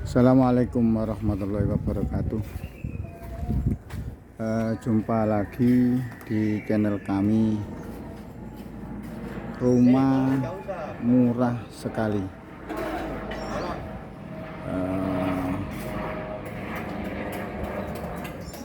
Assalamualaikum warahmatullahi wabarakatuh. Jumpa lagi di channel kami, rumah murah sekali.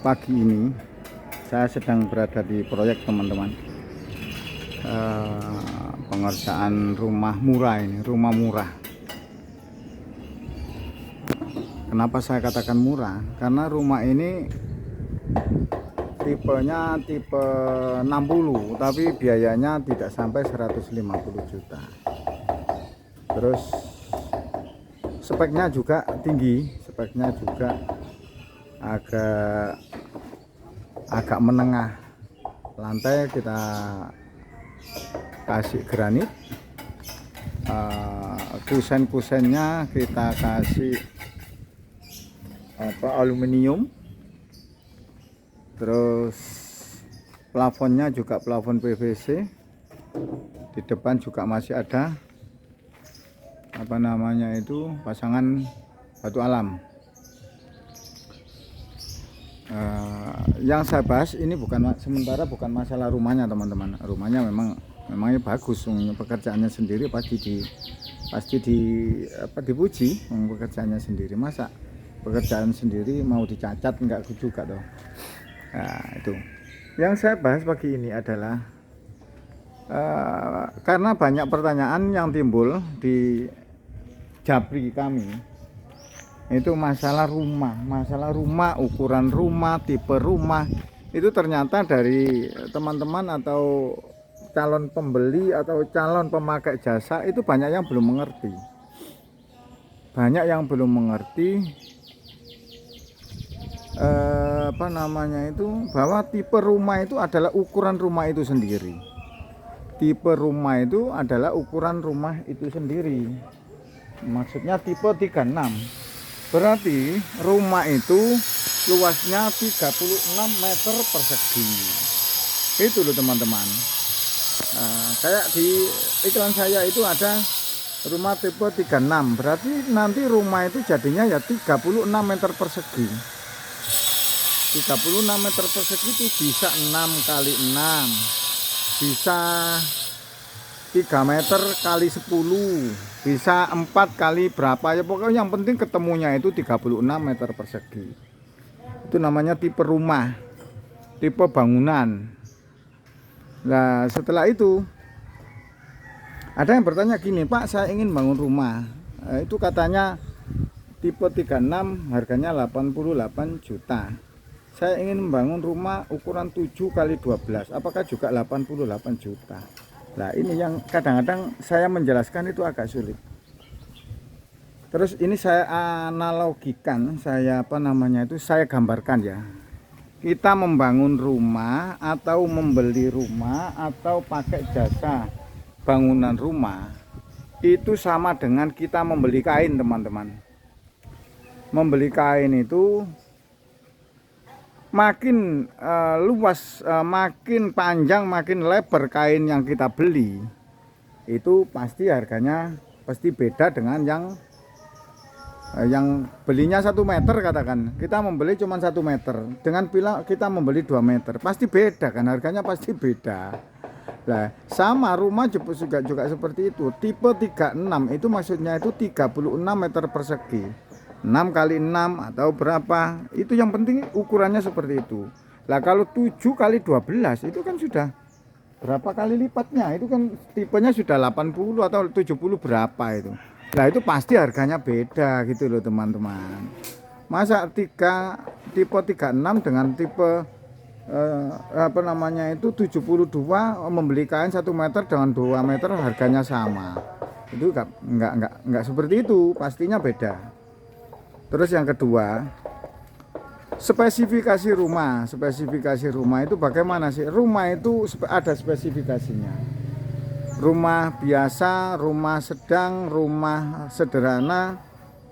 Pagi ini saya sedang berada di proyek teman-teman, pengerjaan rumah murah. Ini rumah murah. Kenapa saya katakan murah? Karena rumah ini tipenya tipe 60, tapi biayanya tidak sampai 150 juta. Terus speknya juga tinggi, speknya juga agak menengah. Lantai kita kasih granit, kusen-kusennya kita kasih aluminium, terus plafonnya juga plafon PVC. Di depan juga masih ada pasangan batu alam. Yang saya bahas ini bukan masalah rumahnya teman-teman. Rumahnya memangnya bagus, pekerjaannya sendiri pasti dipuji. Pekerjaannya sendiri, masa pekerjaan sendiri mau dicacat? Enggak juga toh. Nah, itu yang saya bahas pagi ini adalah karena banyak pertanyaan yang timbul di Japri kami, itu masalah rumah, ukuran rumah, tipe rumah. Itu ternyata dari teman-teman atau calon pembeli atau calon pemakai jasa itu banyak yang belum mengerti bahwa tipe rumah itu adalah ukuran rumah itu sendiri. Tipe rumah itu adalah ukuran rumah itu sendiri. Maksudnya tipe 36. Berarti rumah itu luasnya 36 meter persegi. Itu loh teman-teman. Kayak di iklan saya itu ada rumah tipe 36. Berarti nanti rumah itu jadinya ya 36 meter persegi. 36 meter persegi itu bisa 6 kali 6, bisa 3 meter kali 10, bisa 4 kali berapa ya, pokoknya yang penting ketemunya itu 36 meter persegi. Itu namanya tipe rumah, tipe bangunan. Nah setelah itu ada yang bertanya gini, Pak, saya ingin bangun rumah, itu katanya tipe 36 harganya 88 juta. Saya ingin membangun rumah ukuran 7 kali 12, apakah juga 88 juta? Nah ini yang kadang-kadang saya menjelaskan itu agak sulit. Terus ini saya analogikan, saya gambarkan ya. Kita membangun rumah atau membeli rumah atau pakai jasa bangunan rumah, itu sama dengan kita membeli kain teman-teman. Membeli kain itu makin luas, makin panjang, makin lebar kain yang kita beli, itu pasti harganya pasti beda dengan yang belinya 1 meter. Katakan kita membeli cuma 1 meter, dengan bila kita membeli 2 meter, pasti beda kan, harganya pasti beda. Nah sama rumah juga seperti itu. Tipe 36 itu maksudnya itu 36 meter persegi, 6 kali 6 atau berapa, itu yang penting ukurannya seperti itu. Lah kalau 7 kali 12 itu kan sudah berapa kali lipatnya, itu kan tipenya sudah 80 atau 70 berapa itu. Nah itu pasti harganya beda gitu loh teman-teman. Masa tipe 36 dengan tipe 72 membeli kain 1 meter dengan 2 meter harganya sama, itu enggak seperti itu, pastinya beda. Terus yang kedua, spesifikasi rumah. Spesifikasi rumah itu bagaimana sih? Rumah itu ada spesifikasinya. Rumah biasa, rumah sedang, rumah sederhana,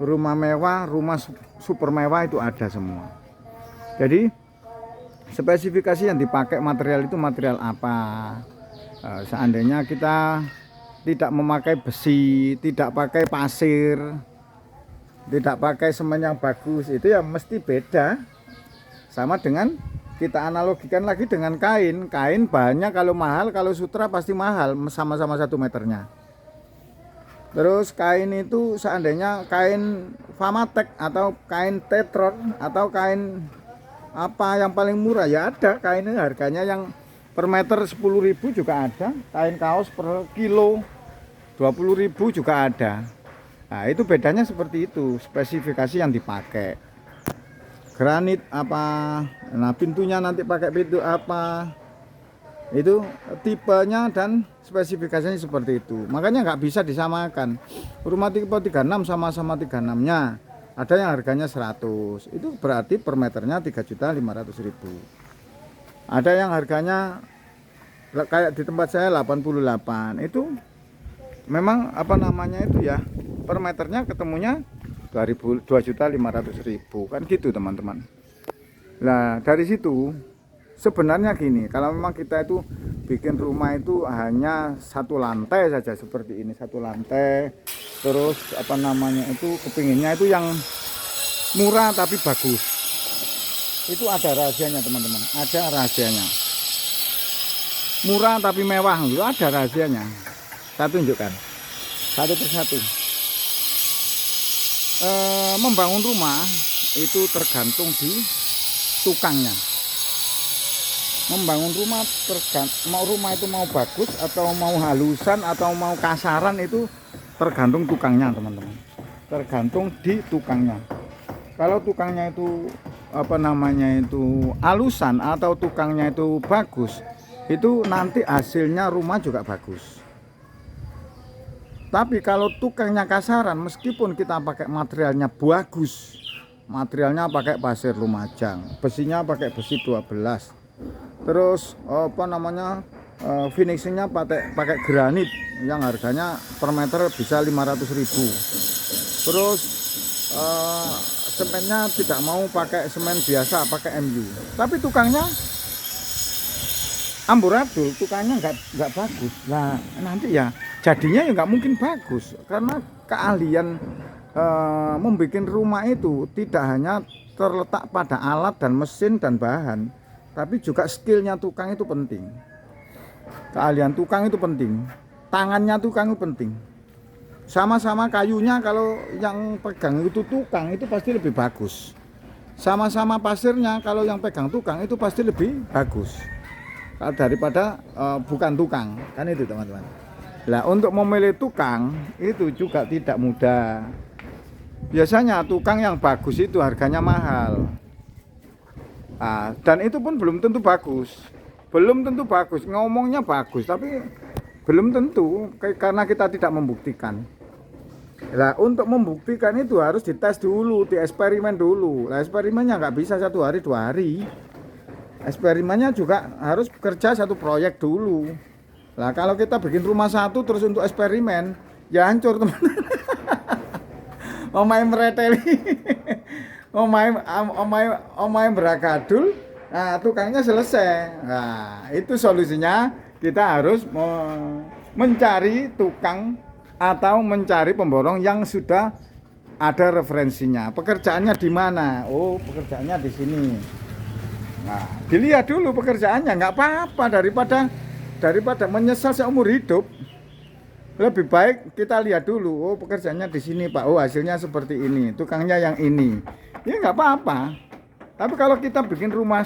rumah mewah, rumah super mewah, itu ada semua. Jadi spesifikasi yang dipakai material itu material apa. Seandainya kita tidak memakai besi, tidak pakai pasir, tidak pakai semen yang bagus, itu ya mesti beda. Sama dengan kita analogikan lagi dengan kain. Kain bahannya kalau mahal, kalau sutra pasti mahal, sama-sama 1 meternya. Terus kain itu seandainya kain Famatek atau kain Tetron atau kain apa yang paling murah, ya ada kain ini harganya yang per meter 10.000 juga ada. Kain kaos per kilo 20.000 juga ada. Nah itu bedanya seperti itu, spesifikasi yang dipakai. Granit apa, nah pintunya nanti pakai pintu apa, itu tipenya dan spesifikasinya seperti itu. Makanya nggak bisa disamakan. Rumah tipe 36 sama-sama 36 nya ada yang harganya 100, itu berarti per meternya 3.500.000. Ada yang harganya kayak di tempat saya 88, itu memang apa namanya itu ya, per meternya ketemunya 2.500.000 kan gitu teman-teman. Nah dari situ sebenarnya gini, kalau memang kita itu bikin rumah itu hanya 1 lantai saja seperti ini, 1 lantai, terus apa namanya itu kepinginnya itu yang murah tapi bagus, itu ada rahasianya teman-teman, ada rahasianya. Murah tapi mewah itu ada rahasianya. Saya tunjukkan satu persatu. Membangun rumah itu tergantung di tukangnya. Membangun rumah mau rumah itu mau bagus atau mau halusan atau mau kasaran itu tergantung tukangnya teman-teman. Tergantung di tukangnya. Kalau tukangnya itu apa namanya itu halusan atau tukangnya itu bagus, itu nanti hasilnya rumah juga bagus. Tapi kalau tukangnya kasaran, meskipun kita pakai materialnya bagus, materialnya pakai pasir Lumajang, besinya pakai besi 12, terus apa namanya finishingnya pakai granit yang harganya per meter bisa 500.000. Terus semennya tidak mau pakai semen biasa, pakai MU. Tapi tukangnya amburadul, tukangnya nggak bagus. Nah nanti ya jadinya ya nggak mungkin bagus, karena keahlian membuat rumah itu tidak hanya terletak pada alat dan mesin dan bahan, tapi juga skillnya tukang itu penting. Keahlian tukang itu penting, tangannya tukang itu penting. Sama-sama kayunya, kalau yang pegang itu tukang itu pasti lebih bagus. Sama-sama pasirnya, kalau yang pegang tukang itu pasti lebih bagus daripada bukan tukang, kan itu teman-teman. Nah untuk memilih tukang itu juga tidak mudah. Biasanya tukang yang bagus itu harganya mahal. Dan itu pun belum tentu bagus. Belum tentu bagus, ngomongnya bagus tapi belum tentu, karena kita tidak membuktikan. Nah untuk membuktikan itu harus dites dulu, dieksperimen dulu. Nah eksperimennya nggak bisa 1 hari 2 hari. Eksperimennya juga harus kerja 1 proyek dulu. Nah kalau kita bikin rumah 1 terus untuk eksperimen, ya hancur teman. Omai mereteli, omai beragadul, nah tukangnya selesai. Nah itu solusinya, kita harus mencari tukang atau mencari pemborong yang sudah ada referensinya. Pekerjaannya di mana? Oh pekerjaannya di sini. Nah dilihat dulu pekerjaannya, nggak apa-apa, daripada menyesal seumur hidup. Lebih baik kita lihat dulu, oh pekerjaannya di sini Pak, oh hasilnya seperti ini, tukangnya yang ini, ya nggak apa-apa. Tapi kalau kita bikin rumah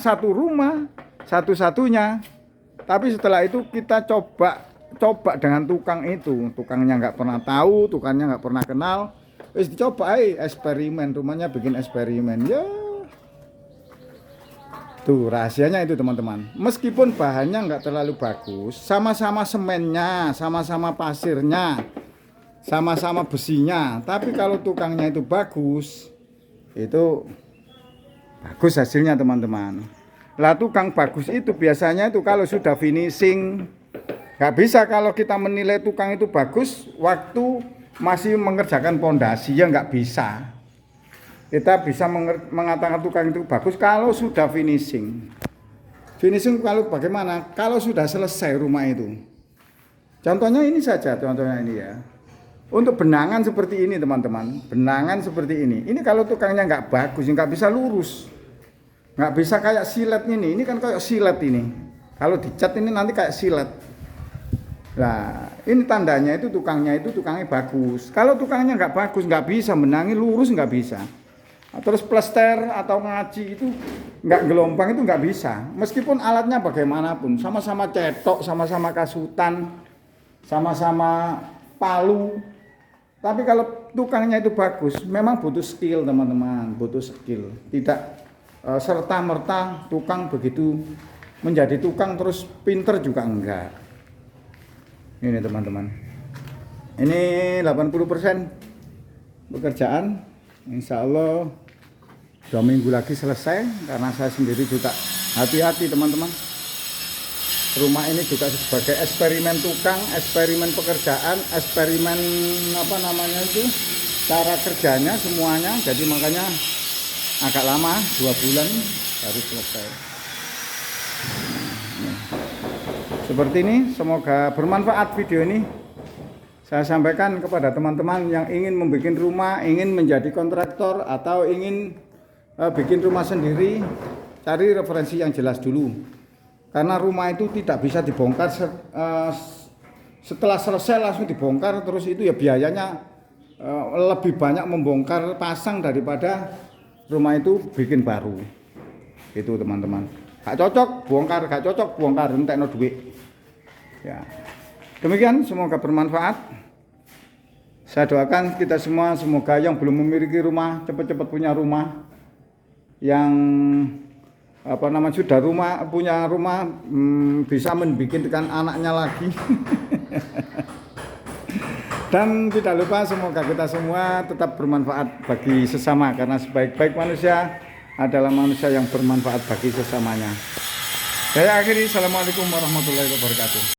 satu-satunya, tapi setelah itu kita coba dengan tukang itu, tukangnya nggak pernah tahu, tukangnya nggak pernah kenal, wis dicoba eksperimen, rumahnya bikin eksperimen, ya tuh rahasianya itu teman-teman. Meskipun bahannya nggak terlalu bagus, sama-sama semennya, sama-sama pasirnya, sama-sama besinya, tapi kalau tukangnya itu bagus, itu bagus hasilnya teman-teman. Lah tukang bagus itu biasanya itu kalau sudah finishing. Nggak bisa kalau kita menilai tukang itu bagus waktu masih mengerjakan pondasi, ya nggak bisa. Kita bisa mengatakan tukang itu bagus kalau sudah finishing. Finishing kalau bagaimana? Kalau sudah selesai rumah itu. Contohnya ini saja, contohnya ini ya. Untuk benangan seperti ini teman-teman, benangan seperti ini kalau tukangnya nggak bagus, nggak bisa lurus, nggak bisa kayak silet ini kan kayak silet ini. Kalau dicat ini nanti kayak silet. Nah ini tandanya itu tukangnya bagus. Kalau tukangnya nggak bagus, nggak bisa benangi lurus, nggak bisa. Terus plester atau ngaci itu nggak gelombang, itu nggak bisa. Meskipun alatnya bagaimanapun, sama-sama cetok, sama-sama kasutan, sama-sama palu. Tapi kalau tukangnya itu bagus, memang butuh skill teman-teman, butuh skill. Tidak serta-merta tukang begitu menjadi tukang terus pinter juga enggak. Ini teman-teman. Ini 80% pekerjaan. Insya Allah 2 minggu lagi selesai, karena saya sendiri juga hati-hati teman-teman. Rumah ini juga sebagai eksperimen tukang, eksperimen pekerjaan, eksperimen cara kerjanya semuanya. Jadi makanya agak lama, 2 bulan baru selesai. Seperti ini, semoga bermanfaat video ini. Saya sampaikan kepada teman-teman yang ingin membuat rumah, ingin menjadi kontraktor atau ingin bikin rumah sendiri, cari referensi yang jelas dulu. Karena rumah itu tidak bisa dibongkar setelah selesai langsung dibongkar, terus itu ya biayanya lebih banyak membongkar pasang daripada rumah itu bikin baru. Itu teman-teman. Gak cocok bongkar, gak cocok bongkar, entekno duit. Ya. Demikian, semoga bermanfaat. Saya doakan kita semua, semoga yang belum memiliki rumah cepat-cepat punya rumah. Yang sudah punya rumah bisa membikinkan anaknya lagi. Dan tidak lupa semoga kita semua tetap bermanfaat bagi sesama, karena sebaik-baik manusia adalah manusia yang bermanfaat bagi sesamanya. Saya akhiri, assalamualaikum warahmatullahi wabarakatuh.